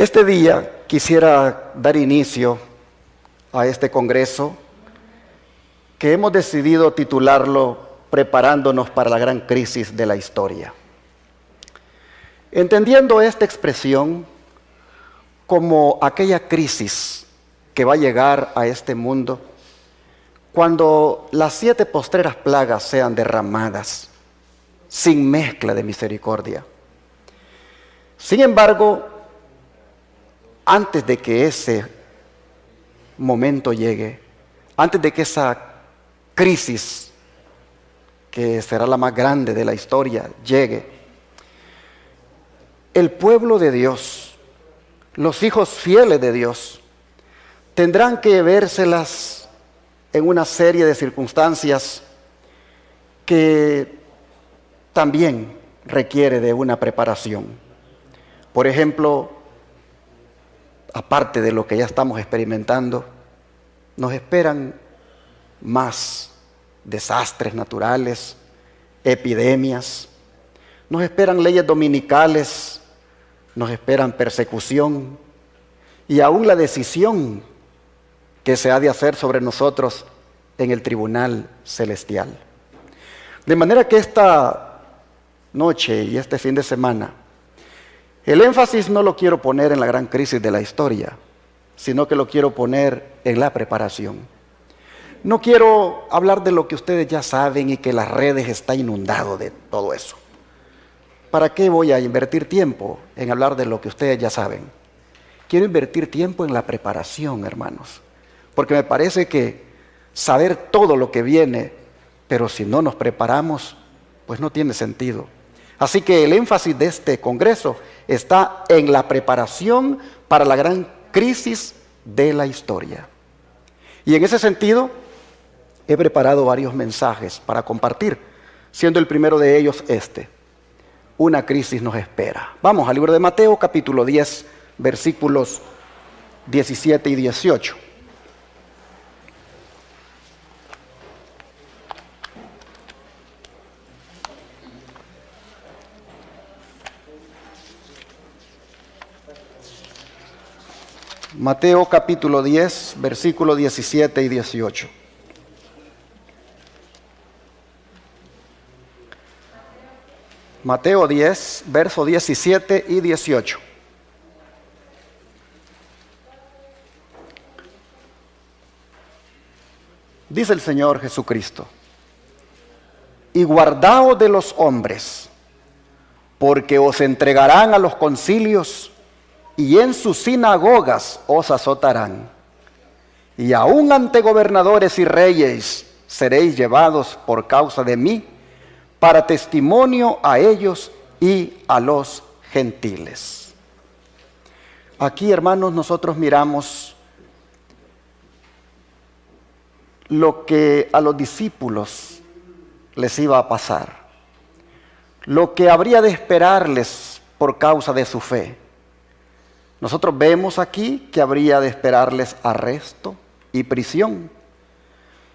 Este día quisiera dar inicio a este congreso que hemos decidido titularlo Preparándonos para la gran crisis de la historia. Entendiendo esta expresión como aquella crisis que va a llegar a este mundo cuando las 7 postreras plagas sean derramadas sin mezcla de misericordia. Sin embargo, antes de que ese momento llegue, antes de que esa crisis, que será la más grande de la historia, llegue, el pueblo de Dios, los hijos fieles de Dios, tendrán que vérselas en una serie de circunstancias que también requiere de una preparación. Por ejemplo, aparte de lo que ya estamos experimentando, nos esperan más desastres naturales, epidemias, nos esperan leyes dominicales, nos esperan persecución y aún la decisión que se ha de hacer sobre nosotros en el tribunal celestial. De manera que esta noche y este fin de semana, el énfasis no lo quiero poner en la gran crisis de la historia, sino que lo quiero poner en la preparación. No quiero hablar de lo que ustedes ya saben y que las redes están inundadas de todo eso. ¿Para qué voy a invertir tiempo en hablar de lo que ustedes ya saben? Quiero invertir tiempo en la preparación, hermanos, porque me parece que saber todo lo que viene, pero si no nos preparamos, pues no tiene sentido. Así que el énfasis de este congreso está en la preparación para la gran crisis de la historia. Y en ese sentido, he preparado varios mensajes para compartir, siendo el primero de ellos este: una crisis nos espera. Vamos al libro de Mateo, capítulo 10, versículos 17 y 18. Mateo capítulo 10, versículos 17 y 18. Mateo 10, versos 17 y 18. Dice el Señor Jesucristo: y guardaos de los hombres, porque os entregarán a los concilios, y en sus sinagogas os azotarán, y aun ante gobernadores y reyes seréis llevados por causa de mí, para testimonio a ellos y a los gentiles. Aquí, hermanos, nosotros miramos lo que a los discípulos les iba a pasar, lo que habría de esperarles por causa de su fe. Nosotros vemos aquí que habría de esperarles arresto y prisión,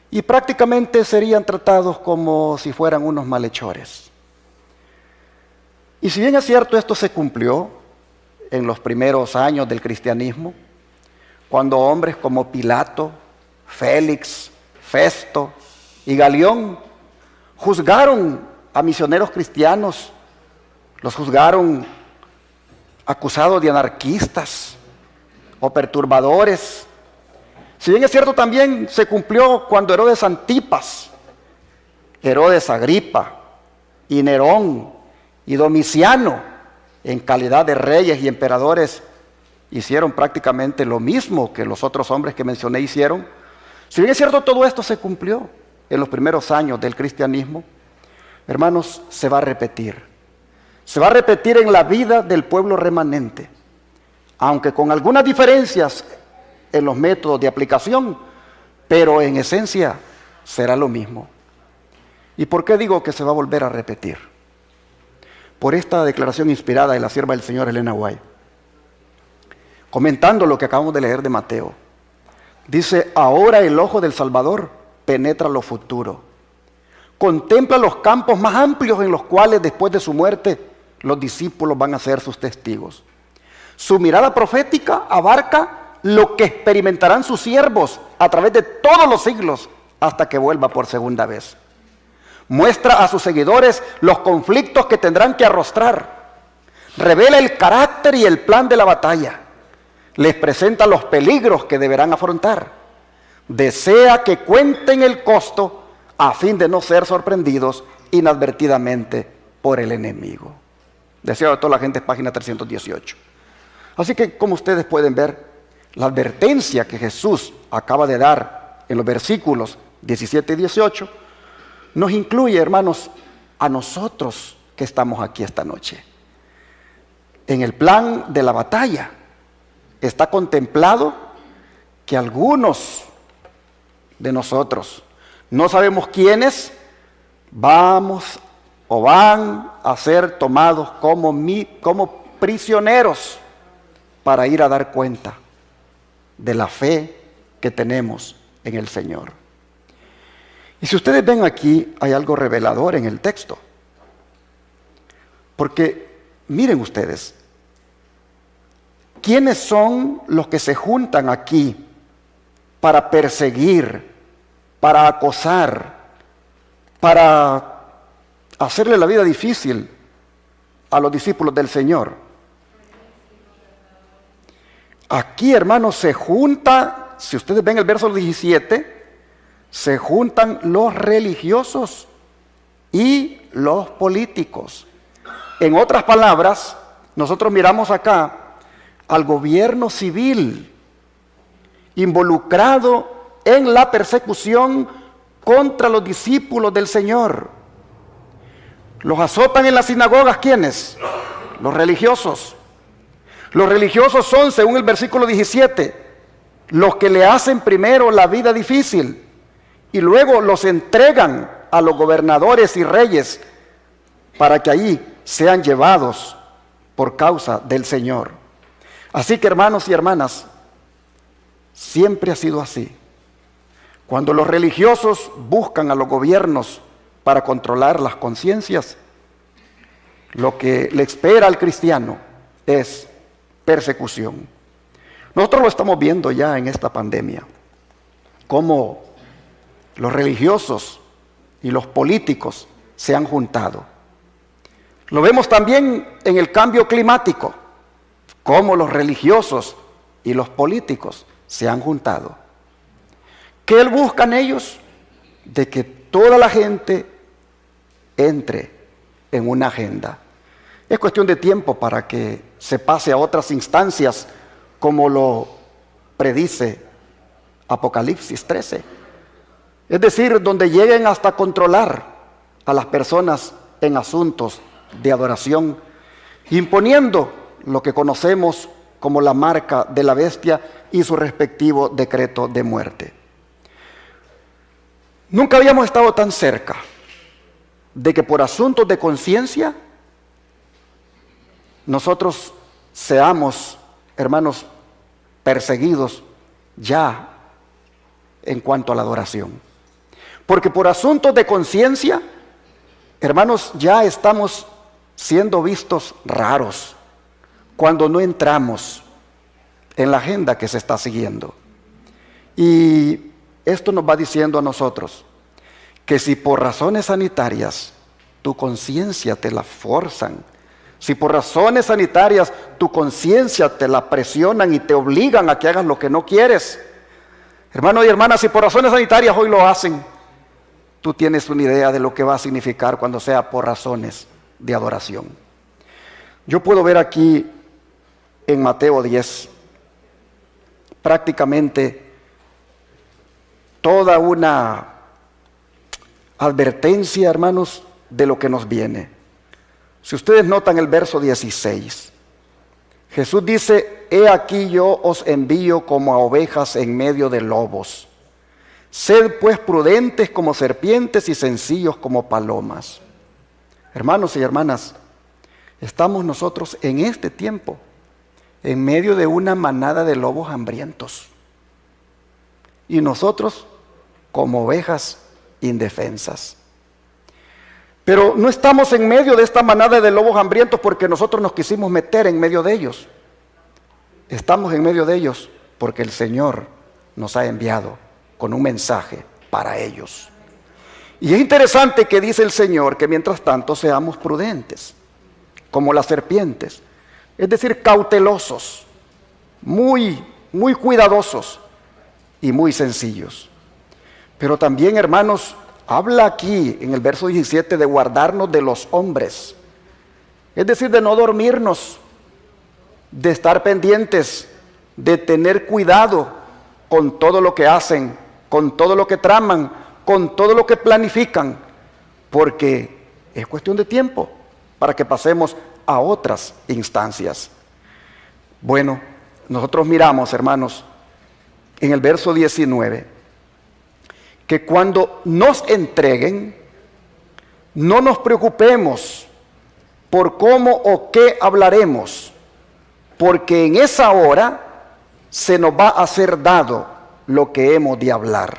y prácticamente serían tratados como si fueran unos malhechores. Y si bien es cierto, esto se cumplió en los primeros años del cristianismo, cuando hombres como Pilato, Félix, Festo y Galión juzgaron a misioneros cristianos, los juzgaron acusados de anarquistas o perturbadores. Si bien es cierto, también se cumplió cuando Herodes Antipas, Herodes Agripa y Nerón y Domiciano, en calidad de reyes y emperadores, hicieron prácticamente lo mismo que los otros hombres que mencioné hicieron. Si bien es cierto, todo esto se cumplió en los primeros años del cristianismo, hermanos, se va a repetir. Se va a repetir en la vida del pueblo remanente, aunque con algunas diferencias en los métodos de aplicación, pero en esencia será lo mismo. ¿Y por qué digo que se va a volver a repetir? Por esta declaración inspirada de la sierva del Señor Elena White, comentando lo que acabamos de leer de Mateo. Dice: ahora el ojo del Salvador penetra lo futuro, contempla los campos más amplios en los cuales después de su muerte los discípulos van a ser sus testigos. Su mirada profética abarca lo que experimentarán sus siervos a través de todos los siglos hasta que vuelva por segunda vez. Muestra a sus seguidores los conflictos que tendrán que arrostrar. Revela el carácter y el plan de la batalla. Les presenta los peligros que deberán afrontar. Desea que cuenten el costo a fin de no ser sorprendidos inadvertidamente por el enemigo. Deseo de toda la gente, página 318. Así que, como ustedes pueden ver, la advertencia que Jesús acaba de dar en los versículos 17 y 18 nos incluye, hermanos, a nosotros que estamos aquí esta noche. En el plan de la batalla está contemplado que algunos de nosotros, no sabemos quiénes, vamos o van a ser tomados como prisioneros para ir a dar cuenta de la fe que tenemos en el Señor. Y si ustedes ven aquí, hay algo revelador en el texto. Porque miren ustedes, ¿quiénes son los que se juntan aquí para perseguir, para acosar, para hacerle la vida difícil a los discípulos del Señor? Aquí, hermanos, se junta, si ustedes ven el verso 17, se juntan los religiosos y los políticos. En otras palabras, nosotros miramos acá al gobierno civil involucrado en la persecución contra los discípulos del Señor. Los azotan en las sinagogas, ¿quiénes? Los religiosos. Los religiosos son, según el versículo 17, los que le hacen primero la vida difícil y luego los entregan a los gobernadores y reyes para que allí sean llevados por causa del Señor. Así que, hermanos y hermanas, siempre ha sido así. Cuando los religiosos buscan a los gobiernos para controlar las conciencias, lo que le espera al cristiano es persecución. Nosotros lo estamos viendo ya en esta pandemia, cómo los religiosos y los políticos se han juntado. Lo vemos también en el cambio climático, cómo los religiosos y los políticos se han juntado. ¿Qué buscan ellos? De que toda la gente entre en una agenda. Es cuestión de tiempo para que se pase a otras instancias, como lo predice Apocalipsis 13. Es decir, donde lleguen hasta controlar a las personas en asuntos de adoración, imponiendo lo que conocemos como la marca de la bestia y su respectivo decreto de muerte. Nunca habíamos estado tan cerca de que por asuntos de conciencia nosotros seamos, hermanos, perseguidos ya en cuanto a la adoración. Porque por asuntos de conciencia, hermanos, ya estamos siendo vistos raros cuando no entramos en la agenda que se está siguiendo. Y esto nos va diciendo a nosotros que si por razones sanitarias tu conciencia te la forzan, si por razones sanitarias tu conciencia te la presionan y te obligan a que hagas lo que no quieres, hermano y hermana, si por razones sanitarias hoy lo hacen, tú tienes una idea de lo que va a significar cuando sea por razones de adoración. Yo puedo ver aquí en Mateo 10 prácticamente toda una advertencia, hermanos, de lo que nos viene. Si ustedes notan el verso 16, Jesús dice: he aquí yo os envío como a ovejas en medio de lobos. Sed pues prudentes como serpientes y sencillos como palomas. Hermanos y hermanas, estamos nosotros en este tiempo en medio de una manada de lobos hambrientos. Y nosotros como ovejas indefensas. Pero no estamos en medio de esta manada de lobos hambrientos porque nosotros nos quisimos meter en medio de ellos. Estamos en medio de ellos porque el Señor nos ha enviado con un mensaje para ellos. Y es interesante que dice el Señor que mientras tanto seamos prudentes, como las serpientes, es decir, cautelosos, muy cuidadosos y muy sencillos. Pero también, hermanos, habla aquí en el verso 17 de guardarnos de los hombres, es decir, de no dormirnos, de estar pendientes, de tener cuidado con todo lo que hacen, con todo lo que traman, con todo lo que planifican, porque es cuestión de tiempo para que pasemos a otras instancias. Bueno, nosotros miramos, hermanos, en el verso 19, que cuando nos entreguen, no nos preocupemos por cómo o qué hablaremos, porque en esa hora se nos va a ser dado lo que hemos de hablar.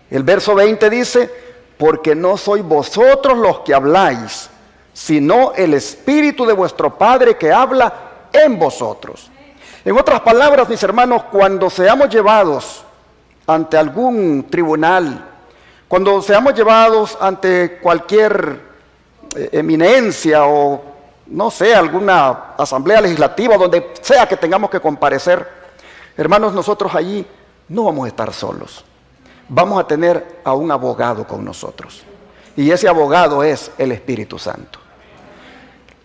El verso 20 dice, porque no sois vosotros los que habláis, sino el Espíritu de vuestro Padre que habla en vosotros. En otras palabras, mis hermanos, cuando seamos llevados ante algún tribunal, cuando seamos llevados ante cualquier eminencia o no sé, alguna asamblea legislativa, donde sea que tengamos que comparecer, hermanos, nosotros allí no vamos a estar solos. Vamos a tener a un abogado con nosotros. Y ese abogado es el Espíritu Santo.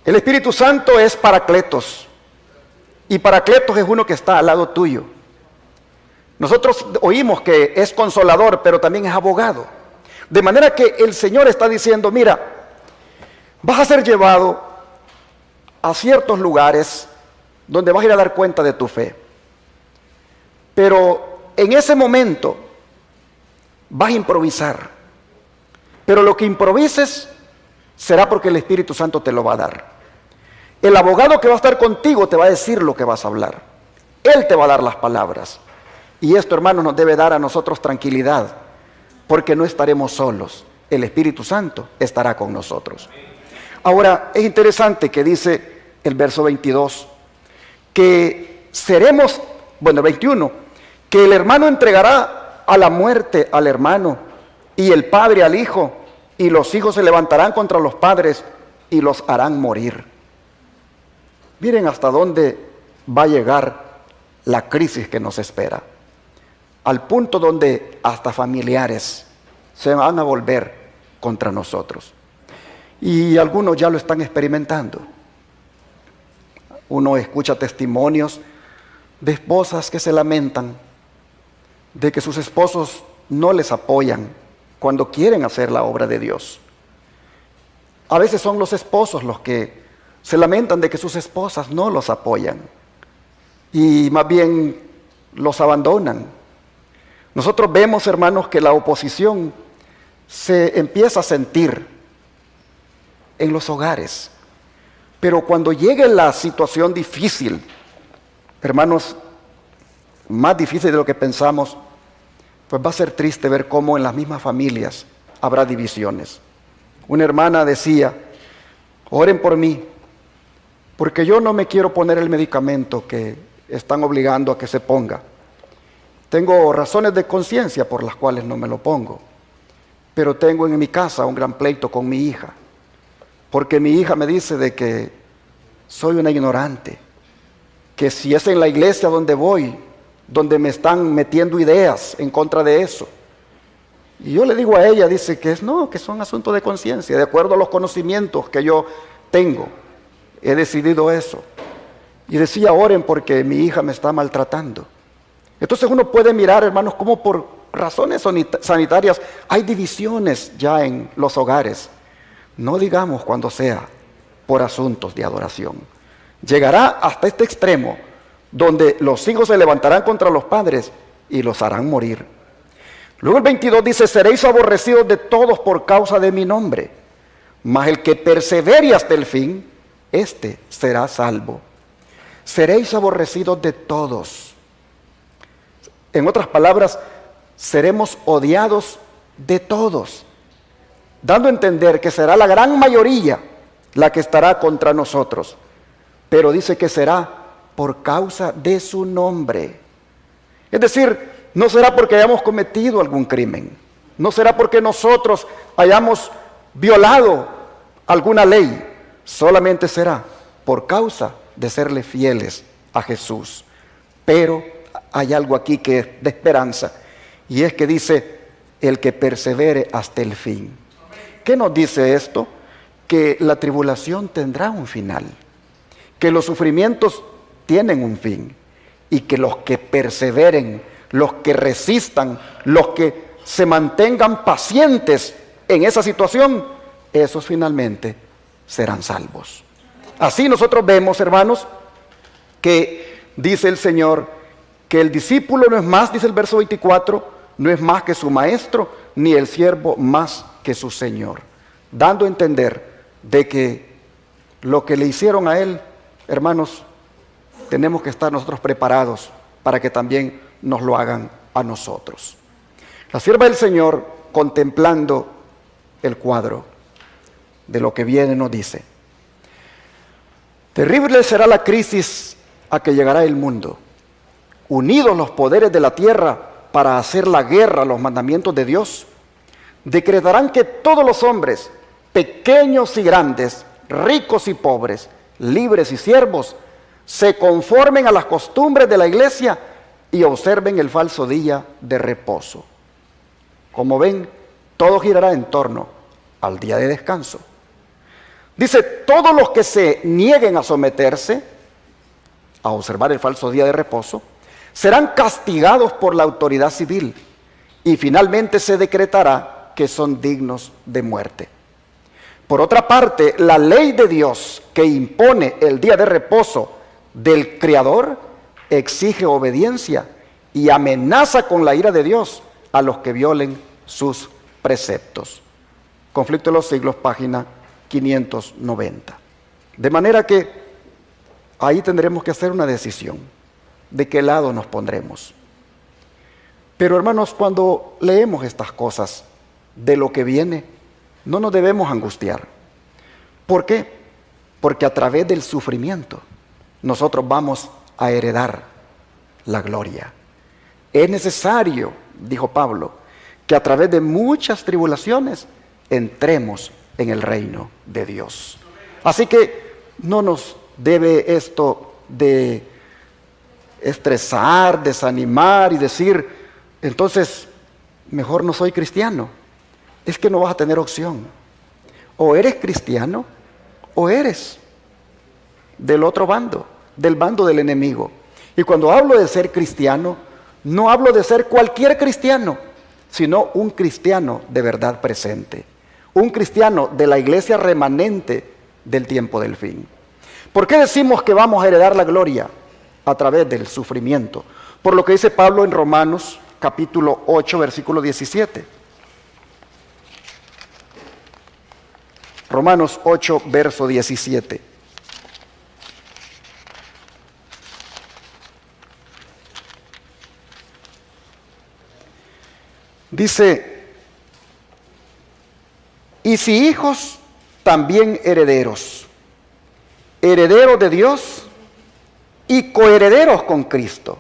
El Espíritu Santo es Paracletos. Y Paracletos es uno que está al lado tuyo. Nosotros oímos que es consolador, pero también es abogado. De manera que el Señor está diciendo, mira, vas a ser llevado a ciertos lugares donde vas a ir a dar cuenta de tu fe. Pero en ese momento vas a improvisar. Pero lo que improvises será porque el Espíritu Santo te lo va a dar. El abogado que va a estar contigo te va a decir lo que vas a hablar. Él te va a dar las palabras. Y esto, hermanos, nos debe dar a nosotros tranquilidad, porque no estaremos solos. El Espíritu Santo estará con nosotros. Ahora, es interesante que dice el verso 22, que seremos, bueno, 21, que el hermano entregará a la muerte al hermano, y el padre al hijo, y los hijos se levantarán contra los padres y los harán morir. Miren hasta dónde va a llegar la crisis que nos espera, al punto donde hasta familiares se van a volver contra nosotros. Y algunos ya lo están experimentando. Uno escucha testimonios de esposas que se lamentan de que sus esposos no les apoyan cuando quieren hacer la obra de Dios. A veces son los esposos los que se lamentan de que sus esposas no los apoyan y más bien los abandonan. Nosotros vemos, hermanos, que la oposición se empieza a sentir en los hogares. Pero cuando llegue la situación difícil, hermanos, más difícil de lo que pensamos, pues va a ser triste ver cómo en las mismas familias habrá divisiones. Una hermana decía, oren por mí, porque yo no me quiero poner el medicamento que están obligando a que se ponga. Tengo razones de conciencia por las cuales no me lo pongo, pero tengo en mi casa un gran pleito con mi hija, porque mi hija me dice de que soy una ignorante, que si es en la iglesia donde voy, donde me están metiendo ideas en contra de eso. Y yo le digo a ella, dice que no, que son asuntos de conciencia, de acuerdo a los conocimientos que yo tengo, he decidido eso. Y decía, oren porque mi hija me está maltratando. Entonces uno puede mirar, hermanos, cómo por razones sanitarias hay divisiones ya en los hogares. No digamos cuando sea por asuntos de adoración. Llegará hasta este extremo, donde los hijos se levantarán contra los padres y los harán morir. Luego el 22 dice, seréis aborrecidos de todos por causa de mi nombre, mas el que persevere hasta el fin, éste será salvo. Seréis aborrecidos de todos. En otras palabras, seremos odiados de todos, dando a entender que será la gran mayoría la que estará contra nosotros, pero dice que será por causa de su nombre. Es decir, no será porque hayamos cometido algún crimen, no será porque nosotros hayamos violado alguna ley, solamente será por causa de serle fieles a Jesús. Pero hay algo aquí que es de esperanza, y es que dice, el que persevere hasta el fin. ¿Qué nos dice esto? Que la tribulación tendrá un final, que los sufrimientos tienen un fin, y que los que perseveren, los que resistan, los que se mantengan pacientes en esa situación, esos finalmente serán salvos. Así nosotros vemos, hermanos, que dice el Señor que el discípulo no es más, dice el verso 24, no es más que su maestro, ni el siervo más que su Señor, dando a entender de que lo que le hicieron a él, hermanos, tenemos que estar nosotros preparados para que también nos lo hagan a nosotros. La sierva del Señor, contemplando el cuadro de lo que viene, nos dice, terrible será la crisis a que llegará el mundo. Unidos los poderes de la tierra para hacer la guerra a los mandamientos de Dios, decretarán que todos los hombres, pequeños y grandes, ricos y pobres, libres y siervos, se conformen a las costumbres de la iglesia y observen el falso día de reposo. Como ven, todo girará en torno al día de descanso. Dice, todos los que se nieguen a someterse, a observar el falso día de reposo, serán castigados por la autoridad civil y finalmente se decretará que son dignos de muerte. Por otra parte, la ley de Dios que impone el día de reposo del Creador exige obediencia y amenaza con la ira de Dios a los que violen sus preceptos. Conflicto de los Siglos, página 590. De manera que ahí tendremos que hacer una decisión de qué lado nos pondremos. Pero hermanos, cuando leemos estas cosas de lo que viene, no nos debemos angustiar. ¿Por qué? Porque a través del sufrimiento nosotros vamos a heredar la gloria. Es necesario, dijo Pablo, que a través de muchas tribulaciones entremos en el reino de Dios. Así que no nos debe esto de estresar, desanimar y decir, entonces mejor no soy cristiano. Es que no vas a tener opción. O eres cristiano o eres del otro bando, del bando del enemigo. Y cuando hablo de ser cristiano, no hablo de ser cualquier cristiano, sino un cristiano de verdad presente, un cristiano de la iglesia remanente del tiempo del fin. ¿Por qué decimos que vamos a heredar la gloria? A través del sufrimiento. Por lo que dice Pablo en Romanos capítulo 8, versículo 17. Romanos 8, verso 17. Dice, y si hijos, también herederos, herederos de Dios y coherederos con Cristo,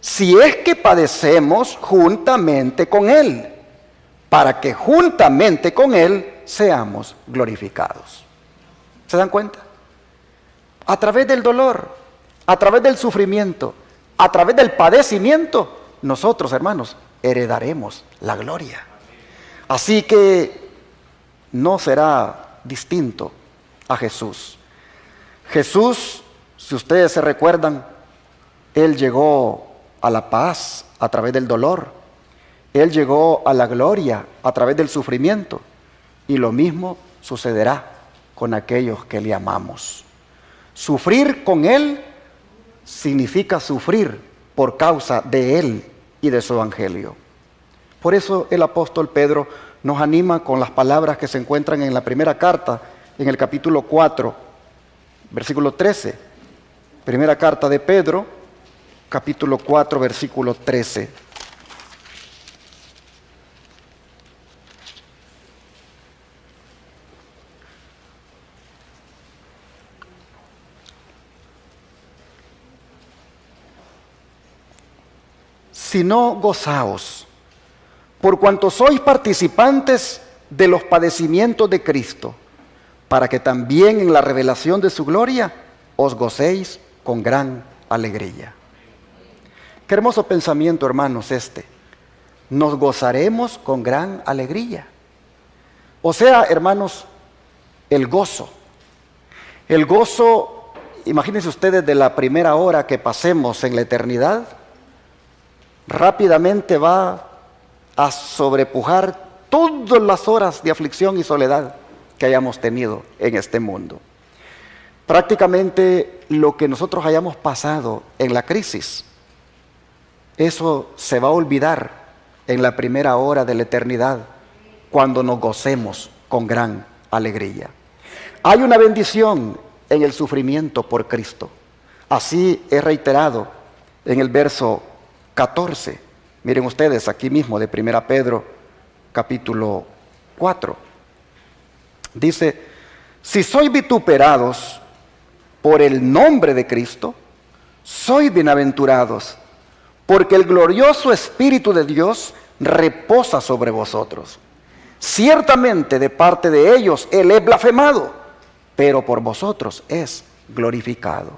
si es que padecemos juntamente con Él, para que juntamente con Él seamos glorificados. ¿Se dan cuenta? A través del dolor, a través del sufrimiento, a través del padecimiento, nosotros, hermanos, heredaremos la gloria. Así que no será distinto a Jesús. Jesús, si ustedes se recuerdan, Él llegó a la paz a través del dolor. Él llegó a la gloria a través del sufrimiento. Y lo mismo sucederá con aquellos que le amamos. Sufrir con Él significa sufrir por causa de Él y de su evangelio. Por eso el apóstol Pedro nos anima con las palabras que se encuentran en la primera carta, en el capítulo 4, versículo 13. Primera carta de Pedro, capítulo 4, versículo 13. sino gozaos, por cuanto sois participantes de los padecimientos de Cristo, para que también en la revelación de su gloria os gocéis con gran alegría. Qué hermoso pensamiento, hermanos, este. Nos gozaremos con gran alegría. O sea, hermanos, el gozo. El gozo, imagínense ustedes, de la primera hora que pasemos en la eternidad, rápidamente va a sobrepujar todas las horas de aflicción y soledad que hayamos tenido en este mundo. Prácticamente lo que nosotros hayamos pasado en la crisis, eso se va a olvidar en la primera hora de la eternidad, cuando nos gocemos con gran alegría. Hay una bendición en el sufrimiento por Cristo. Así es reiterado en el verso 14. Miren ustedes aquí mismo de 1 Pedro capítulo 4. Dice: si sois vituperados por el nombre de Cristo, sois bienaventurados, porque el glorioso Espíritu de Dios reposa sobre vosotros. Ciertamente de parte de ellos Él es blasfemado, pero por vosotros es glorificado.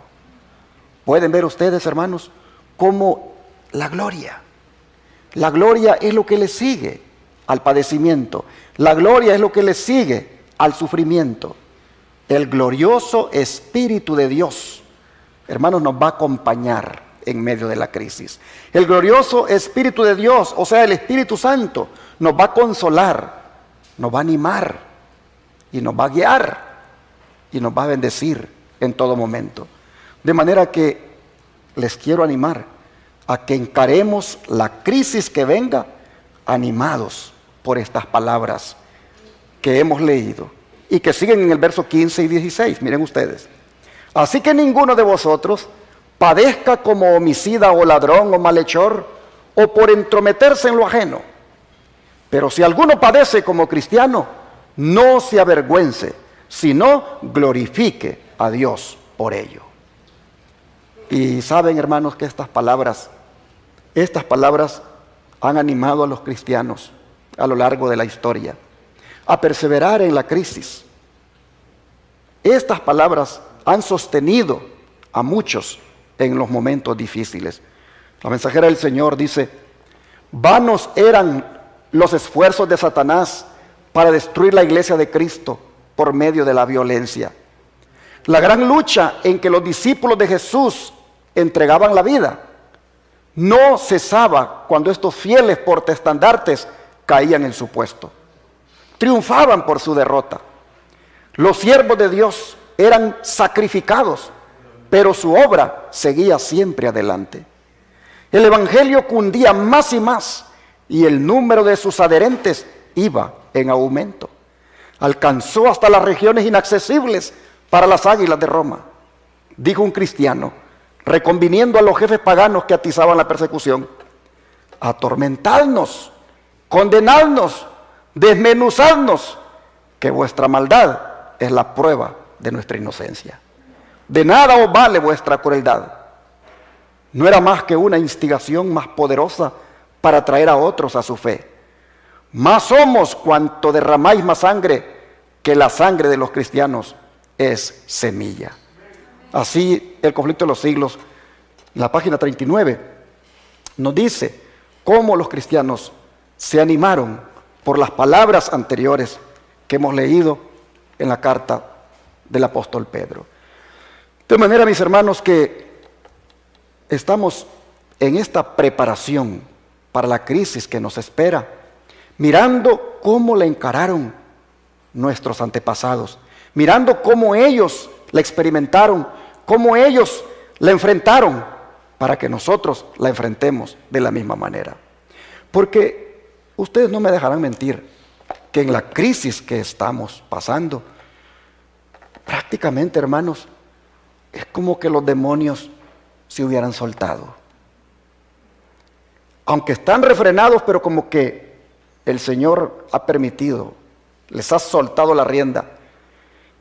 ¿Pueden ver ustedes, hermanos, cómo la gloria es lo que le sigue al padecimiento? La gloria es lo que le sigue al sufrimiento. El glorioso Espíritu de Dios, hermanos, nos va a acompañar en medio de la crisis. El glorioso Espíritu de Dios, o sea, el Espíritu Santo, nos va a consolar, nos va a animar y nos va a guiar y nos va a bendecir en todo momento. De manera que les quiero animar a que encaremos la crisis que venga animados por estas palabras que hemos leído y que siguen en el verso 15 y 16. Miren ustedes: así que ninguno de vosotros padezca como homicida o ladrón o malhechor o por entrometerse en lo ajeno. Pero si alguno padece como cristiano, no se avergüence, sino glorifique a Dios por ello. Y saben, hermanos, que estas palabras han animado a los cristianos a lo largo de la historia a perseverar en la crisis. Estas palabras han sostenido a muchos en los momentos difíciles. La mensajera del Señor dice: vanos eran los esfuerzos de Satanás para destruir la iglesia de Cristo por medio de la violencia. La gran lucha en que los discípulos de Jesús entregaban la vida no cesaba cuando estos fieles portaestandartes caían en su puesto. Triunfaban por su derrota. Los siervos de Dios eran sacrificados, pero su obra seguía siempre adelante. El evangelio cundía más y más, y el número de sus adherentes iba en aumento. Alcanzó hasta las regiones inaccesibles para las águilas de Roma. Dijo un cristiano, reconviniendo a los jefes paganos que atizaban la persecución: atormentadnos, condenadnos, desmenuzadnos, que vuestra maldad es la prueba de nuestra inocencia. De nada os vale vuestra crueldad. No era más que una instigación más poderosa para atraer a otros a su fe. Más somos cuanto derramáis más sangre, que la sangre de los cristianos es semilla. Así el conflicto de los siglos, en la página 39, nos dice cómo los cristianos se animaron por las palabras anteriores que hemos leído en la carta del apóstol Pedro. De manera, mis hermanos, que estamos en esta preparación para la crisis que nos espera, mirando cómo la encararon nuestros antepasados, mirando cómo ellos la experimentaron, cómo ellos la enfrentaron, para que nosotros la enfrentemos de la misma manera. Porque ustedes no me dejarán mentir que en la crisis que estamos pasando, prácticamente, hermanos, es como que los demonios se hubieran soltado. Aunque están refrenados, pero como que el Señor ha permitido, les ha soltado la rienda.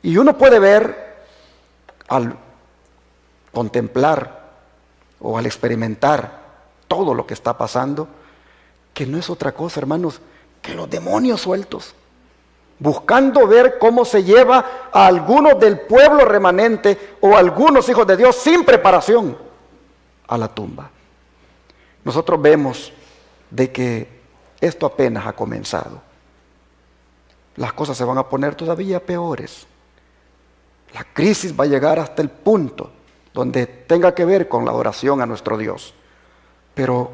Y uno puede ver, al contemplar o al experimentar todo lo que está pasando, que no es otra cosa, hermanos, que los demonios sueltos, buscando ver cómo se lleva a algunos del pueblo remanente o a algunos hijos de Dios sin preparación a la tumba. Nosotros vemos de que esto apenas ha comenzado. Las cosas se van a poner todavía peores. La crisis va a llegar hasta el punto donde tenga que ver con la adoración a nuestro Dios. Pero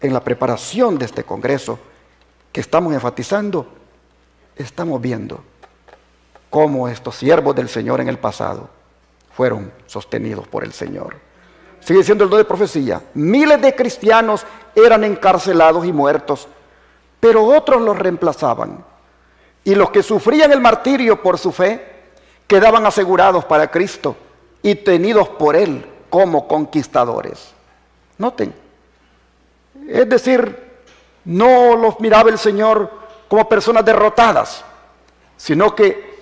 en la preparación de este congreso que estamos enfatizando, estamos viendo cómo estos siervos del Señor en el pasado fueron sostenidos por el Señor. Sigue diciendo el don de profecía: miles de cristianos eran encarcelados y muertos, pero otros los reemplazaban. Y los que sufrían el martirio por su fe quedaban asegurados para Cristo y tenidos por Él como conquistadores. Noten, es decir, no los miraba el Señor como personas derrotadas, sino que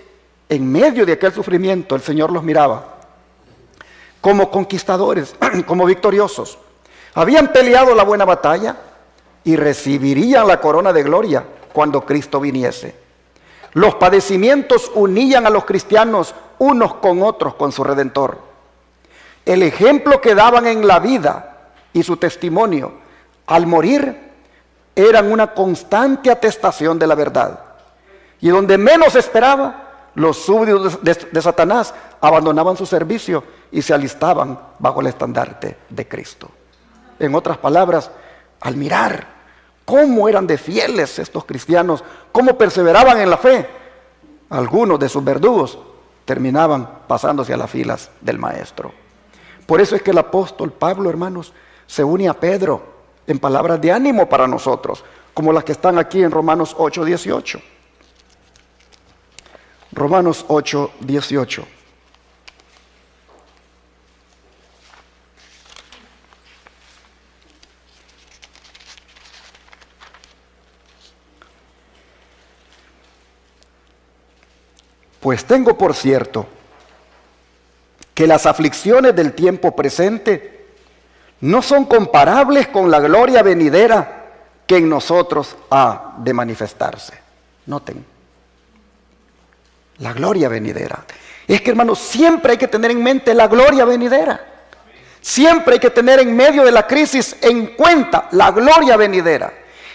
en medio de aquel sufrimiento el Señor los miraba como conquistadores, como victoriosos. Habían peleado la buena batalla y recibirían la corona de gloria cuando Cristo viniese. Los padecimientos unían a los cristianos unos con otros con su Redentor. El ejemplo que daban en la vida y su testimonio al morir eran una constante atestación de la verdad. Y donde menos esperaba, los súbditos de Satanás abandonaban su servicio y se alistaban bajo el estandarte de Cristo. En otras palabras, al mirar cómo eran de fieles estos cristianos, cómo perseveraban en la fe, algunos de sus verdugos terminaban pasándose a las filas del Maestro. Por eso es que el apóstol Pablo, hermanos, se une a Pedro en palabras de ánimo para nosotros, como las que están aquí en Romanos 8:18. Romanos 8:18. Pues tengo por cierto que las aflicciones del tiempo presente no son comparables con la gloria venidera que en nosotros ha de manifestarse. Noten, la gloria venidera. Es que, hermanos, siempre hay que tener en mente la gloria venidera. Siempre hay que tener en medio de la crisis en cuenta la gloria venidera.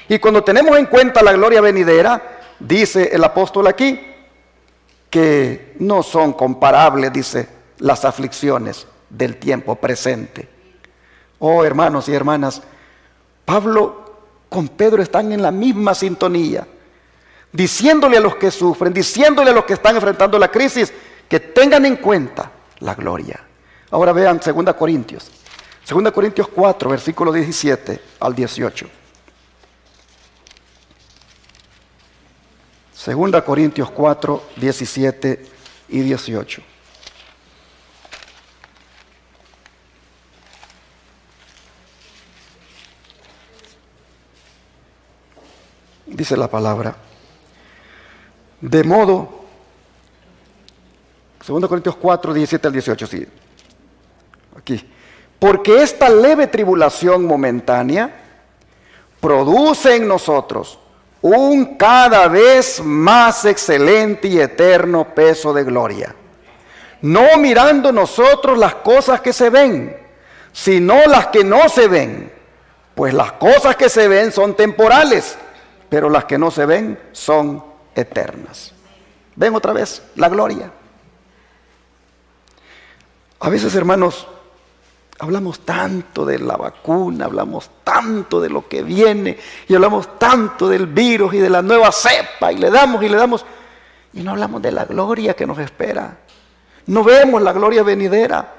Y cuando tenemos en cuenta la gloria venidera, dice el apóstol aquí, que no son comparables, dice, las aflicciones del tiempo presente. Oh, hermanos y hermanas, Pablo con Pedro están en la misma sintonía, diciéndole a los que sufren, diciéndole a los que están enfrentando la crisis, que tengan en cuenta la gloria. Ahora vean 2 Corintios 4, versículo 17 al 18. 2 Corintios 4, 17 y 18. Dice la palabra: de modo, 2 Corintios 4, 17 al 18, sí, aquí, porque esta leve tribulación momentánea produce en nosotros un cada vez más excelente y eterno peso de gloria, no mirando nosotros las cosas que se ven, sino las que no se ven, pues las cosas que se ven son temporales, pero las que no se ven son eternas. ¿Ven otra vez la gloria? A veces, hermanos, hablamos tanto de la vacuna, hablamos tanto de lo que viene, y hablamos tanto del virus y de la nueva cepa, y le damos, y no hablamos de la gloria que nos espera. No vemos la gloria venidera.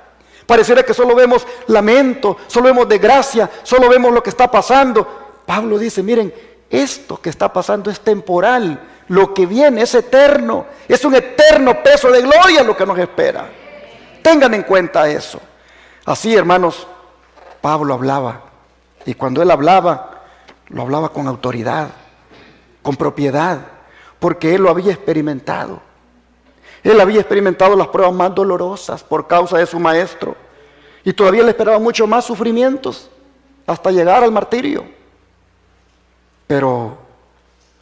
Pareciera que solo vemos lamento, solo vemos desgracia, solo vemos lo que está pasando. Pablo dice, miren, esto que está pasando es temporal, lo que viene es eterno, es un eterno peso de gloria lo que nos espera. Tengan en cuenta eso. Así, hermanos, Pablo hablaba, y cuando él hablaba, lo hablaba con autoridad, con propiedad, porque él lo había experimentado. Él había experimentado las pruebas más dolorosas por causa de su maestro, y todavía le esperaba mucho más sufrimientos. hasta llegar al martirio. Pero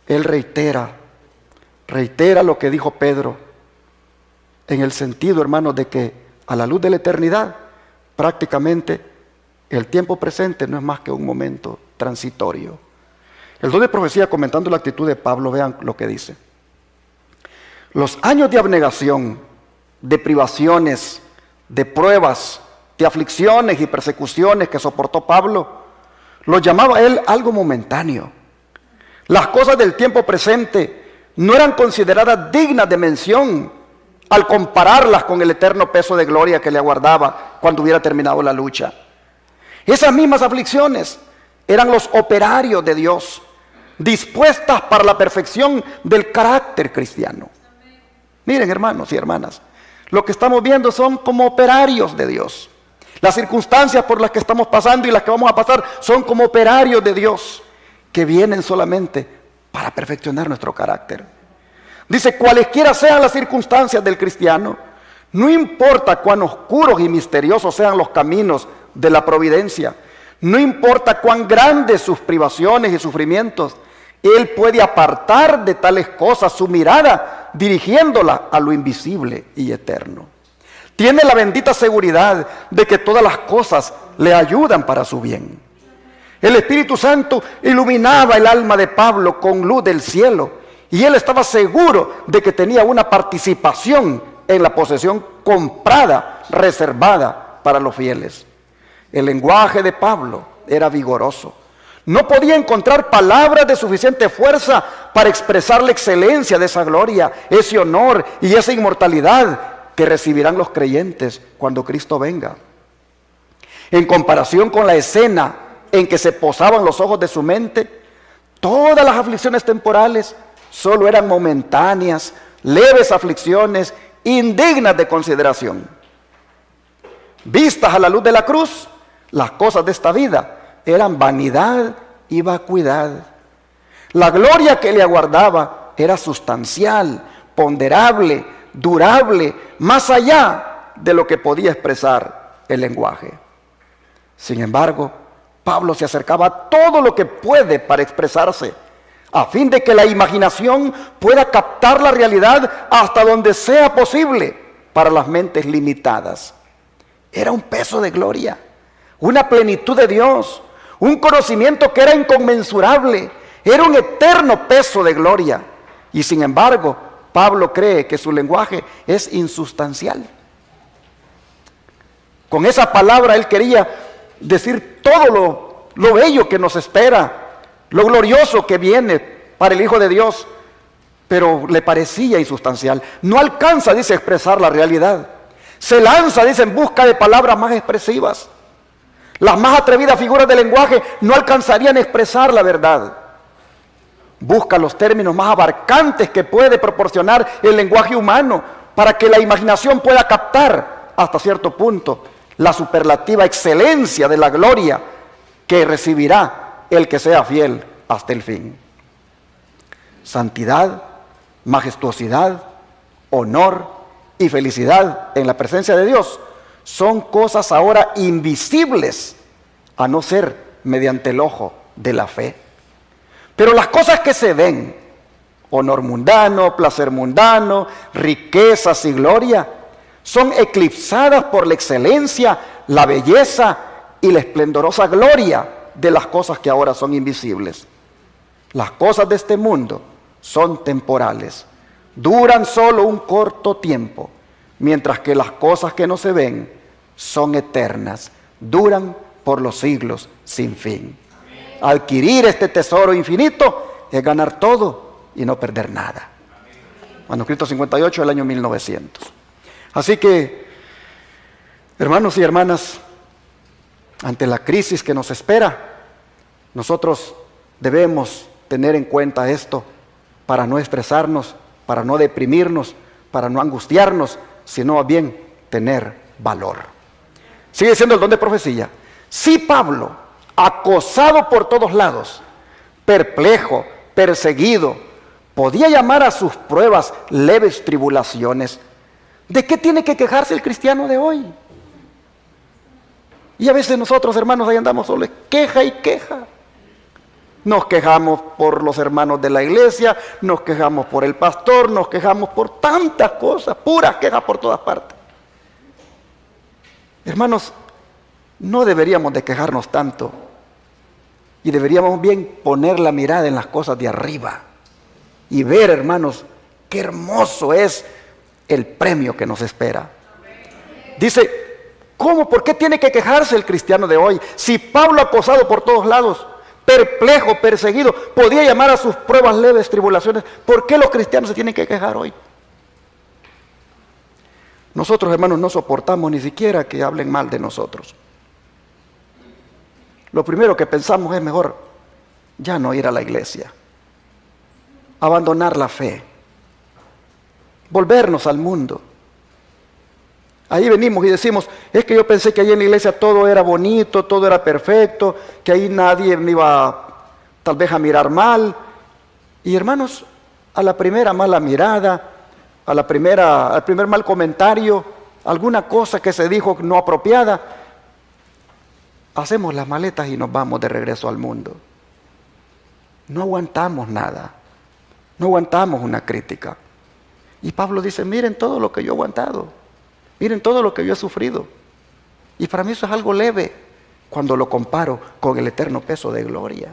él reitera lo que dijo Pedro, en el sentido, hermanos, de que a la luz de la eternidad, prácticamente el tiempo presente no es más que un momento transitorio. El don de profecía, comentando la actitud de Pablo, vean lo que dice. Los años de abnegación, de privaciones, de pruebas, de aflicciones y persecuciones que soportó Pablo, los llamaba él algo momentáneo. Las cosas del tiempo presente no eran consideradas dignas de mención al compararlas con el eterno peso de gloria que le aguardaba cuando hubiera terminado la lucha. Esas mismas aflicciones eran los operarios de Dios, dispuestas para la perfección del carácter cristiano. Miren, hermanos y hermanas, lo que estamos viendo son como operarios de Dios. Las circunstancias por las que estamos pasando y las que vamos a pasar son como operarios de Dios, que vienen solamente para perfeccionar nuestro carácter. Dice, cualesquiera sean las circunstancias del cristiano, no importa cuán oscuros y misteriosos sean los caminos de la providencia, no importa cuán grandes sus privaciones y sufrimientos, Él puede apartar de tales cosas su mirada, dirigiéndola a lo invisible y eterno. Tiene la bendita seguridad de que todas las cosas le ayudan para su bien. El Espíritu Santo iluminaba el alma de Pablo con luz del cielo, y él estaba seguro de que tenía una participación en la posesión comprada, reservada para los fieles. El lenguaje de Pablo era vigoroso. No podía encontrar palabras de suficiente fuerza para expresar la excelencia de esa gloria, ese honor y esa inmortalidad que recibirán los creyentes cuando Cristo venga. En comparación con la escena en que se posaban los ojos de su mente, todas las aflicciones temporales solo eran momentáneas, leves aflicciones, indignas de consideración. Vistas a la luz de la cruz, las cosas de esta vida eran vanidad y vacuidad. La gloria que le aguardaba era sustancial, ponderable, durable, más allá de lo que podía expresar el lenguaje. Sin embargo, Pablo se acercaba a todo lo que puede para expresarse, a fin de que la imaginación pueda captar la realidad hasta donde sea posible para las mentes limitadas. Era un peso de gloria, una plenitud de Dios, un conocimiento que era inconmensurable, era un eterno peso de gloria. Y sin embargo, Pablo cree que su lenguaje es insustancial. Con esa palabra él quería decir todo lo bello que nos espera, lo glorioso que viene para el Hijo de Dios, pero le parecía insustancial. No alcanza, dice, a expresar la realidad. Se lanza, dice, en busca de palabras más expresivas. Las más atrevidas figuras del lenguaje no alcanzarían a expresar la verdad. Busca los términos más abarcantes que puede proporcionar el lenguaje humano para que la imaginación pueda captar hasta cierto punto la superlativa excelencia de la gloria que recibirá el que sea fiel hasta el fin. Santidad, majestuosidad, honor y felicidad en la presencia de Dios son cosas ahora invisibles, a no ser mediante el ojo de la fe. Pero las cosas que se ven, honor mundano, placer mundano, riquezas y gloria, son eclipsadas por la excelencia, la belleza y la esplendorosa gloria de las cosas que ahora son invisibles. Las cosas de este mundo son temporales, duran solo un corto tiempo, mientras que las cosas que no se ven son eternas, duran por los siglos sin fin. Adquirir este tesoro infinito es ganar todo y no perder nada. Manuscrito 58 del año 1900. Así que, hermanos y hermanas, ante la crisis que nos espera, nosotros debemos tener en cuenta esto para no estresarnos, para no deprimirnos, para no angustiarnos, sino bien tener valor. Sigue siendo el don de profecía. Si Pablo, acosado por todos lados, perplejo, perseguido, podía llamar a sus pruebas leves tribulaciones, ¿de qué tiene que quejarse el cristiano de hoy? Y a veces nosotros, hermanos, ahí andamos solo, queja y queja. Nos quejamos por los hermanos de la iglesia, nos quejamos por el pastor, nos quejamos por tantas cosas, puras quejas por todas partes. Hermanos, no deberíamos de quejarnos tanto y deberíamos bien poner la mirada en las cosas de arriba y ver, hermanos, qué hermoso es el premio que nos espera. Dice, ¿cómo? ¿Por qué tiene que quejarse el cristiano de hoy? Si Pablo, acosado por todos lados, perplejo, perseguido, podía llamar a sus pruebas leves tribulaciones, ¿por qué los cristianos se tienen que quejar hoy? Nosotros, hermanos, no soportamos ni siquiera que hablen mal de nosotros. Lo primero que pensamos es mejor ya no ir a la iglesia, abandonar la fe, volvernos al mundo. Ahí venimos y decimos, es que yo pensé que allí en la iglesia todo era bonito, todo era perfecto, que ahí nadie me iba tal vez a mirar mal. Y hermanos, a la primera mala mirada, al primer mal comentario, alguna cosa que se dijo no apropiada, hacemos las maletas y nos vamos de regreso al mundo. No aguantamos nada, no aguantamos una crítica. Y Pablo dice, miren todo lo que yo he aguantado, miren todo lo que yo he sufrido. Y para mí eso es algo leve cuando lo comparo con el eterno peso de gloria.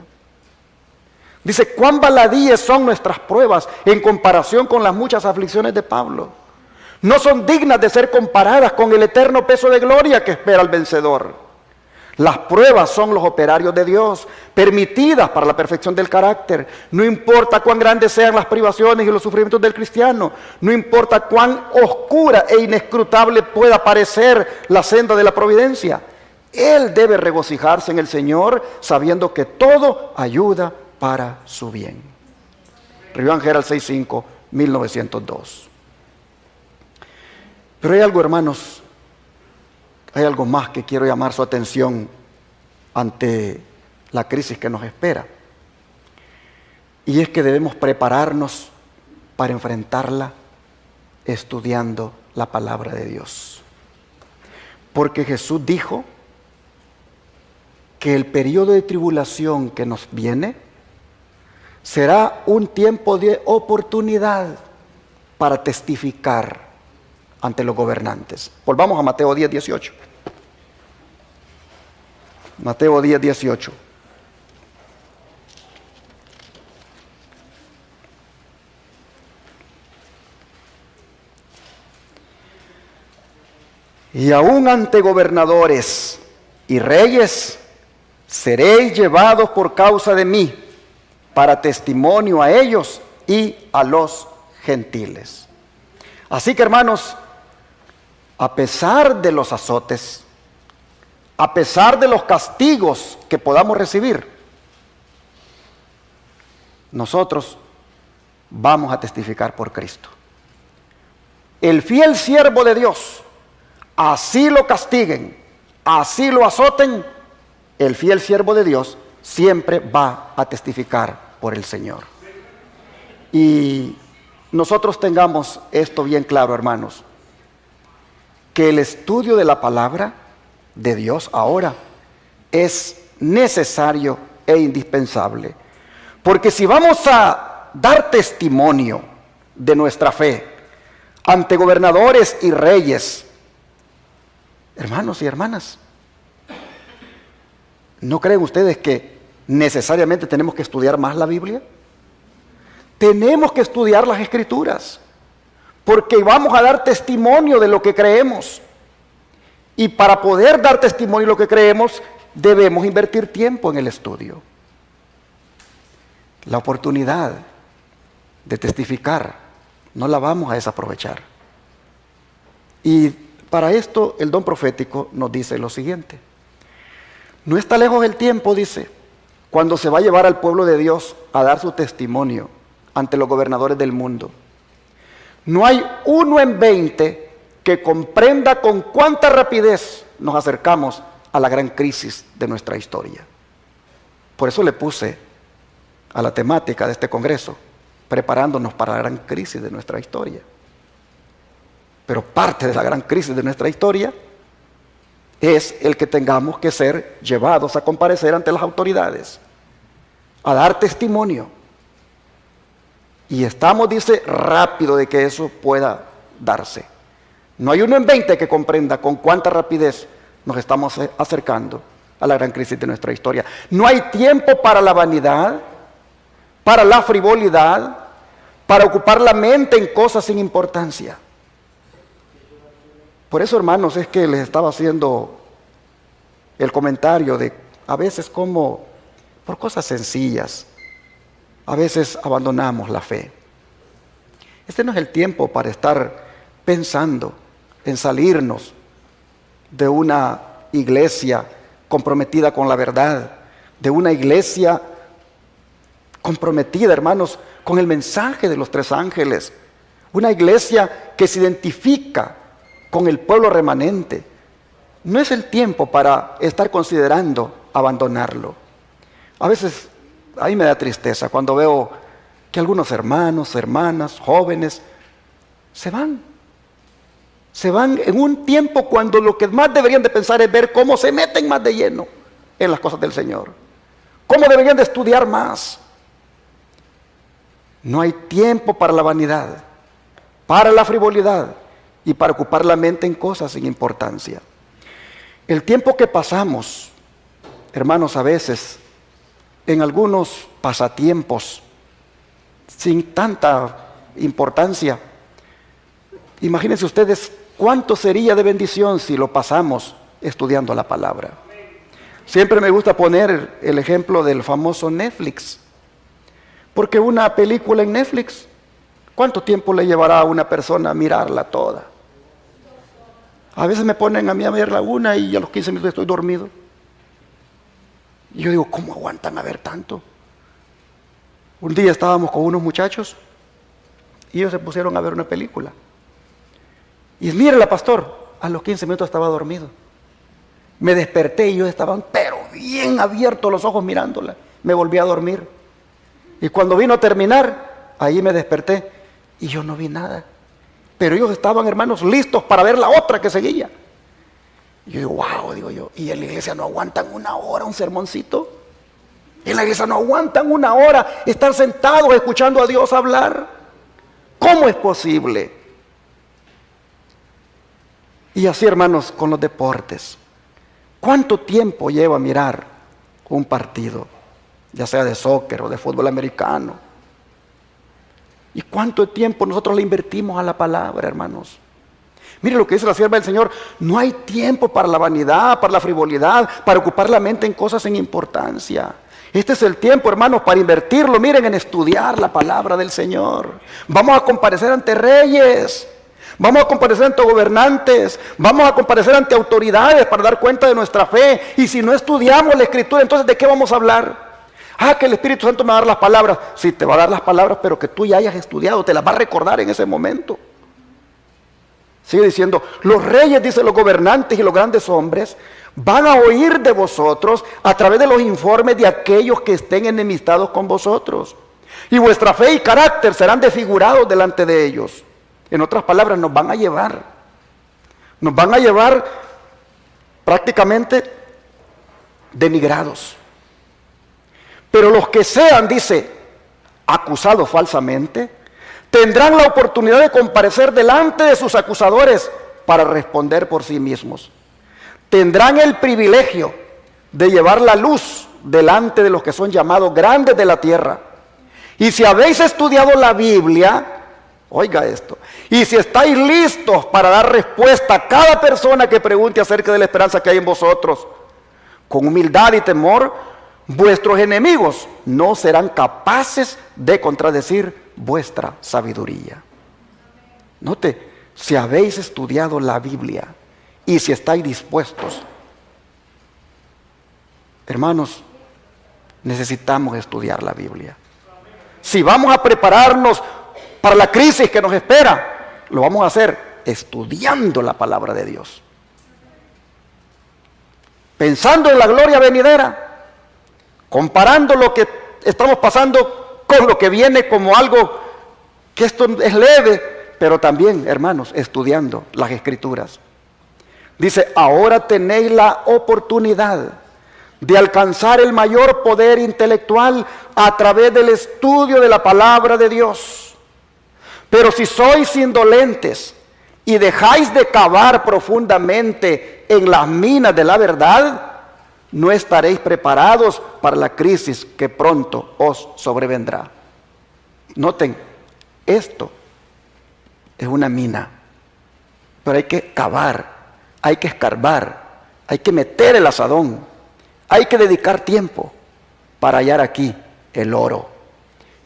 Dice, cuán baladíes son nuestras pruebas en comparación con las muchas aflicciones de Pablo. No son dignas de ser comparadas con el eterno peso de gloria que espera al vencedor. Las pruebas son los operarios de Dios, permitidas para la perfección del carácter. No importa cuán grandes sean las privaciones y los sufrimientos del cristiano, no importa cuán oscura e inescrutable pueda parecer la senda de la providencia, él debe regocijarse en el Señor, sabiendo que todo ayuda para su bien. Review and Herald 6.5, 1902. Pero hay algo, hermanos, hay algo más que quiero llamar su atención ante la crisis que nos espera. Y es que debemos prepararnos para enfrentarla estudiando la palabra de Dios. Porque Jesús dijo que el periodo de tribulación que nos viene será un tiempo de oportunidad para testificar ante los gobernantes. Volvamos a Mateo 10, 18. Mateo 10, 18. Y aún ante gobernadores y reyes seréis llevados por causa de mí, para testimonio a ellos y a los gentiles. Así que, hermanos, a pesar de los azotes, a pesar de los castigos que podamos recibir, nosotros vamos a testificar por Cristo. El fiel siervo de Dios, así lo castiguen, así lo azoten, el fiel siervo de Dios siempre va a testificar por el Señor. Y nosotros tengamos esto bien claro, hermanos, que el estudio de la palabra de Dios ahora es necesario e indispensable. Porque si vamos a dar testimonio de nuestra fe ante gobernadores y reyes, hermanos y hermanas, ¿no creen ustedes que necesariamente tenemos que estudiar más la Biblia? Tenemos que estudiar las Escrituras, porque vamos a dar testimonio de lo que creemos. Y para poder dar testimonio de lo que creemos, debemos invertir tiempo en el estudio. La oportunidad de testificar no la vamos a desaprovechar. Y para esto el don profético nos dice lo siguiente. No está lejos el tiempo, dice, cuando se va a llevar al pueblo de Dios a dar su testimonio ante los gobernadores del mundo. No hay uno en 20 que comprenda con cuánta rapidez nos acercamos a la gran crisis de nuestra historia. Por eso le puse a la temática de este congreso, preparándonos para la gran crisis de nuestra historia. Pero parte de la gran crisis de nuestra historia es el que tengamos que ser llevados a comparecer ante las autoridades, a dar testimonio. Y estamos, dice, rápido de que eso pueda darse. No hay uno en 20 que comprenda con cuánta rapidez nos estamos acercando a la gran crisis de nuestra historia. No hay tiempo para la vanidad, para la frivolidad, para ocupar la mente en cosas sin importancia. Por eso, hermanos, es que les estaba haciendo el comentario de a veces como por cosas sencillas, a veces abandonamos la fe. Este no es el tiempo para estar pensando en salirnos de una iglesia comprometida con la verdad, de una iglesia comprometida, hermanos, con el mensaje de los tres ángeles, una iglesia que se identifica con el pueblo remanente. No es el tiempo para estar considerando abandonarlo. A veces a mí me da tristeza cuando veo que algunos hermanos, hermanas, jóvenes se van en un tiempo cuando lo que más deberían de pensar es ver cómo se meten más de lleno en las cosas del Señor, cómo deberían de estudiar más. No hay tiempo para la vanidad, para la frivolidad y para ocupar la mente en cosas sin importancia. El tiempo que pasamos, hermanos, a veces en algunos pasatiempos sin tanta importancia, imagínense ustedes cuánto sería de bendición si lo pasamos estudiando la palabra. Siempre me gusta poner el ejemplo del famoso Netflix, porque una película en Netflix, ¿cuánto tiempo le llevará a una persona a mirarla toda? A veces me ponen a mí a verla una y a los 15 minutos estoy dormido. Y yo digo, ¿cómo aguantan a ver tanto? Un día estábamos con unos muchachos y ellos se pusieron a ver una película. Y mírala, pastor, a los 15 minutos estaba dormido. Me desperté y ellos estaban pero bien abiertos los ojos mirándola. Me volví a dormir. Y cuando vino a terminar, ahí me desperté y yo no vi nada. Pero ellos estaban, hermanos, listos para ver la otra que seguía. Y yo digo, wow, digo yo, ¿y en la iglesia no aguantan una hora un sermoncito? En la iglesia no aguantan una hora estar sentados escuchando a Dios hablar. ¿Cómo es posible? Y así, hermanos, con los deportes. ¿Cuánto tiempo lleva mirar un partido, ya sea de soccer o de fútbol americano? ¿Y cuánto tiempo nosotros le invertimos a la palabra, hermanos? Mire lo que dice la sierva del Señor: no hay tiempo para la vanidad, para la frivolidad, para ocupar la mente en cosas sin importancia. Este es el tiempo, hermanos, para invertirlo, miren, en estudiar la palabra del Señor. Vamos a comparecer ante reyes, vamos a comparecer ante gobernantes, vamos a comparecer ante autoridades para dar cuenta de nuestra fe. Y si no estudiamos la Escritura, entonces ¿de qué vamos a hablar? Que el Espíritu Santo me va a dar las palabras. Sí, te va a dar las palabras, pero que tú ya hayas estudiado, te las va a recordar en ese momento. Sigue diciendo, los reyes, dice, los gobernantes y los grandes hombres van a oír de vosotros a través de los informes de aquellos que estén enemistados con vosotros. Y vuestra fe y carácter serán desfigurados delante de ellos. En otras palabras, nos van a llevar prácticamente denigrados. Pero los que sean, dice, acusados falsamente, tendrán la oportunidad de comparecer delante de sus acusadores para responder por sí mismos. Tendrán el privilegio de llevar la luz delante de los que son llamados grandes de la tierra. Y si habéis estudiado la Biblia, oiga esto, y si estáis listos para dar respuesta a cada persona que pregunte acerca de la esperanza que hay en vosotros, con humildad y temor, vuestros enemigos no serán capaces de contradecir vuestra sabiduría. Note, si habéis estudiado la Biblia y si estáis dispuestos, hermanos, necesitamos estudiar la Biblia. Si vamos a prepararnos para la crisis que nos espera, lo vamos a hacer estudiando la palabra de Dios, pensando en la gloria venidera, comparando lo que estamos pasando con lo que viene como algo que esto es leve, pero también, hermanos, estudiando las Escrituras. Dice, ahora tenéis la oportunidad de alcanzar el mayor poder intelectual a través del estudio de la palabra de Dios. Pero si sois indolentes y dejáis de cavar profundamente en las minas de la verdad, no estaréis preparados para la crisis que pronto os sobrevendrá. Noten, esto es una mina, pero hay que cavar, hay que escarbar, hay que meter el asadón, hay que dedicar tiempo para hallar aquí el oro.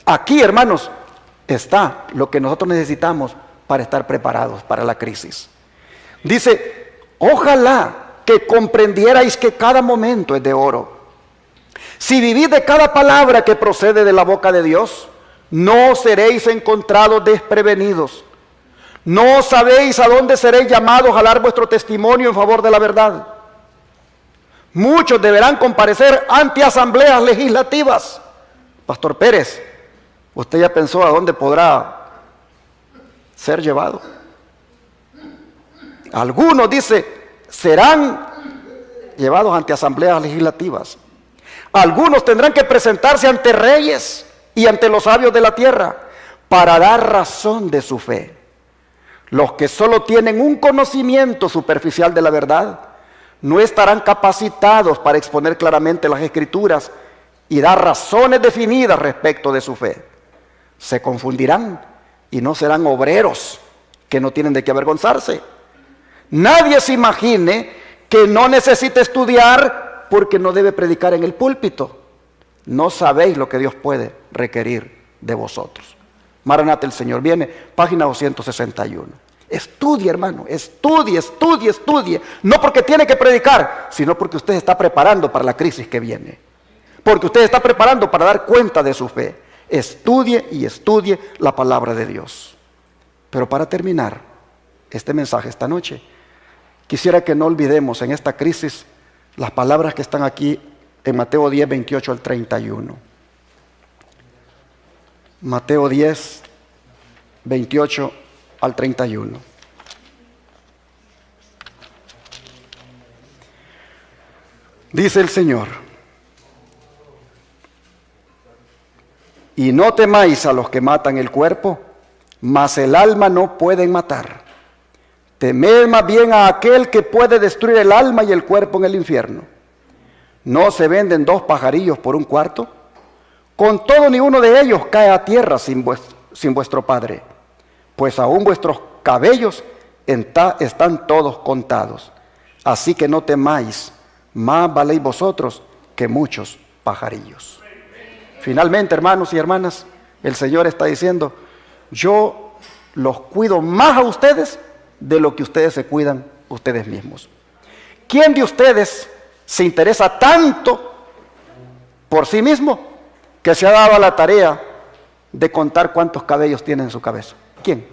Aquí, hermanos, está lo que nosotros necesitamos para estar preparados para la crisis. Dice, ojalá que comprendierais que cada momento es de oro. Si vivís de cada palabra que procede de la boca de Dios, no seréis encontrados desprevenidos. No sabéis a dónde seréis llamados a dar vuestro testimonio en favor de la verdad. Muchos deberán comparecer ante asambleas legislativas. Pastor Pérez, ¿usted ya pensó a dónde podrá ser llevado? Algunos, dice, serán llevados ante asambleas legislativas. Algunos tendrán que presentarse ante reyes y ante los sabios de la tierra para dar razón de su fe. Los que solo tienen un conocimiento superficial de la verdad no estarán capacitados para exponer claramente las Escrituras y dar razones definidas respecto de su fe. Se confundirán y no serán obreros que no tienen de qué avergonzarse. Nadie se imagine que no necesita estudiar porque no debe predicar en el púlpito. No sabéis lo que Dios puede requerir de vosotros. Maranata, el Señor viene, página 261. Estudie, hermano, estudie. No porque tiene que predicar, sino porque usted está preparando para la crisis que viene. Porque usted está preparando para dar cuenta de su fe. Estudie y estudie la palabra de Dios. Pero para terminar este mensaje esta noche, quisiera que no olvidemos en esta crisis las palabras que están aquí en Mateo 10, 28 al 31. Mateo 10, 28 al 31. Dice el Señor: y no temáis a los que matan el cuerpo, mas el alma no pueden matar. Temed más bien a aquel que puede destruir el alma y el cuerpo en el infierno. ¿No se venden 2 pajarillos por 1 cuarto? Con todo, ni uno de ellos cae a tierra sin vuestro Padre, pues aún vuestros cabellos están todos contados. Así que no temáis, más valéis vosotros que muchos pajarillos. Finalmente, hermanos y hermanas, el Señor está diciendo: yo los cuido más a ustedes de lo que ustedes se cuidan ustedes mismos. ¿Quién de ustedes se interesa tanto por sí mismo que se ha dado a la tarea de contar cuántos cabellos tiene en su cabeza? ¿Quién?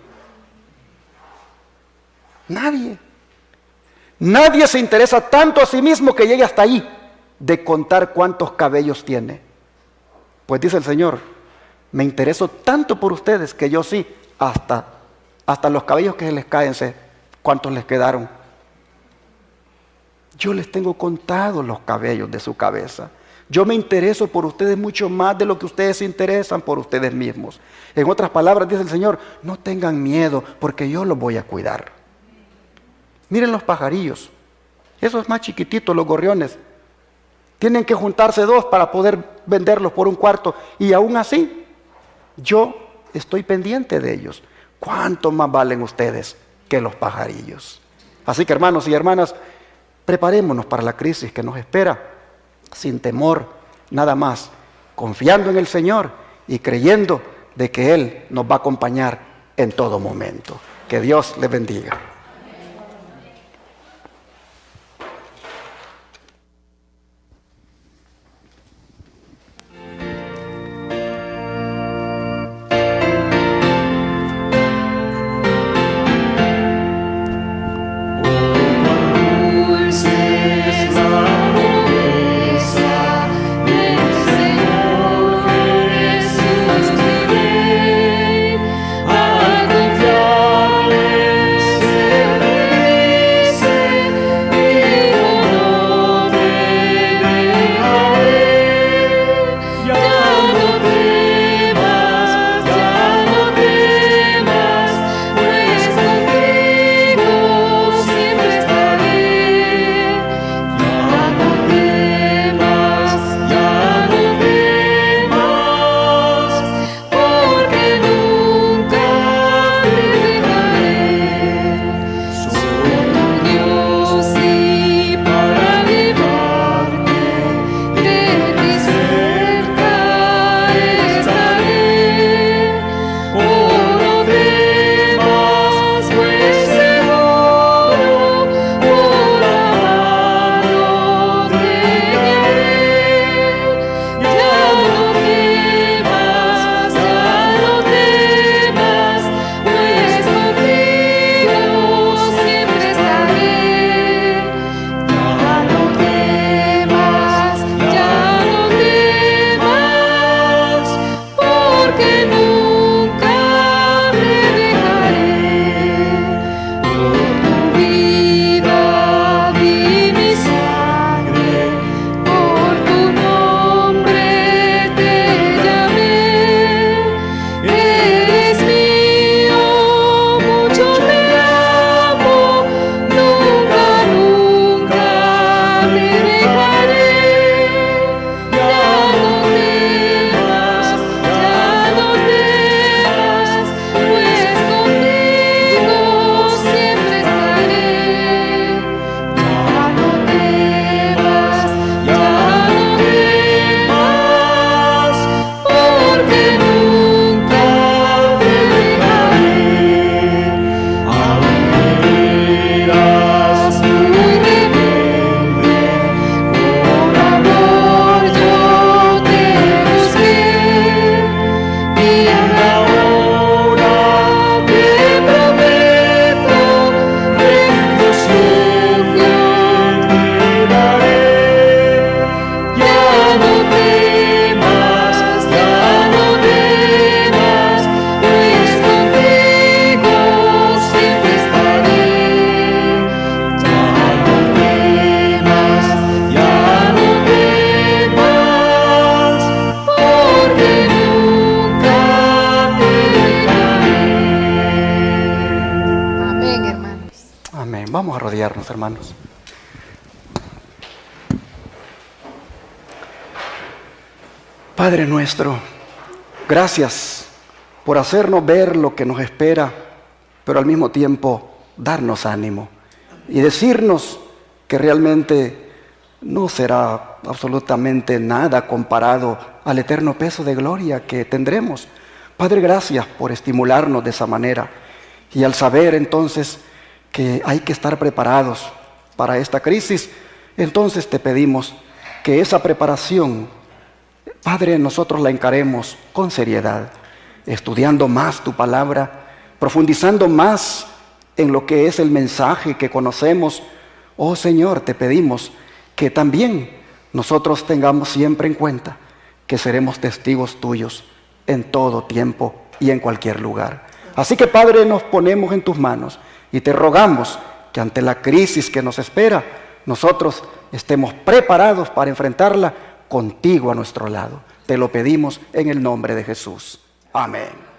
Nadie. Nadie se interesa tanto a sí mismo que llegue hasta ahí de contar cuántos cabellos tiene. Pues dice el Señor: me intereso tanto por ustedes que yo sí, hasta los cabellos que se les caen, sé cuántos les quedaron. Yo les tengo contados los cabellos de su cabeza. Yo me intereso por ustedes mucho más de lo que ustedes se interesan por ustedes mismos. En otras palabras, dice el Señor: no tengan miedo, porque yo los voy a cuidar. Miren los pajarillos, esos más chiquititos, los gorriones. Tienen que juntarse 2 para poder venderlos por 1 cuarto. Y aún así, yo estoy pendiente de ellos. ¿Cuánto más valen ustedes que los pajarillos? Así que, hermanos y hermanas, preparémonos para la crisis que nos espera, sin temor, nada más, confiando en el Señor y creyendo de que Él nos va a acompañar en todo momento. Que Dios les bendiga. arrodillarnos, hermanos. Padre nuestro, gracias por hacernos ver lo que nos espera, pero al mismo tiempo darnos ánimo y decirnos que realmente no será absolutamente nada comparado al eterno peso de gloria que tendremos. Padre, gracias por estimularnos de esa manera. Y al saber entonces que hay que estar preparados para esta crisis, entonces te pedimos que esa preparación, Padre, nosotros la encaremos con seriedad, estudiando más tu palabra, profundizando más en lo que es el mensaje que conocemos. Oh Señor, te pedimos que también nosotros tengamos siempre en cuenta que seremos testigos tuyos en todo tiempo y en cualquier lugar. Así que, Padre, nos ponemos en tus manos y te rogamos que ante la crisis que nos espera, nosotros estemos preparados para enfrentarla contigo a nuestro lado. Te lo pedimos en el nombre de Jesús. Amén.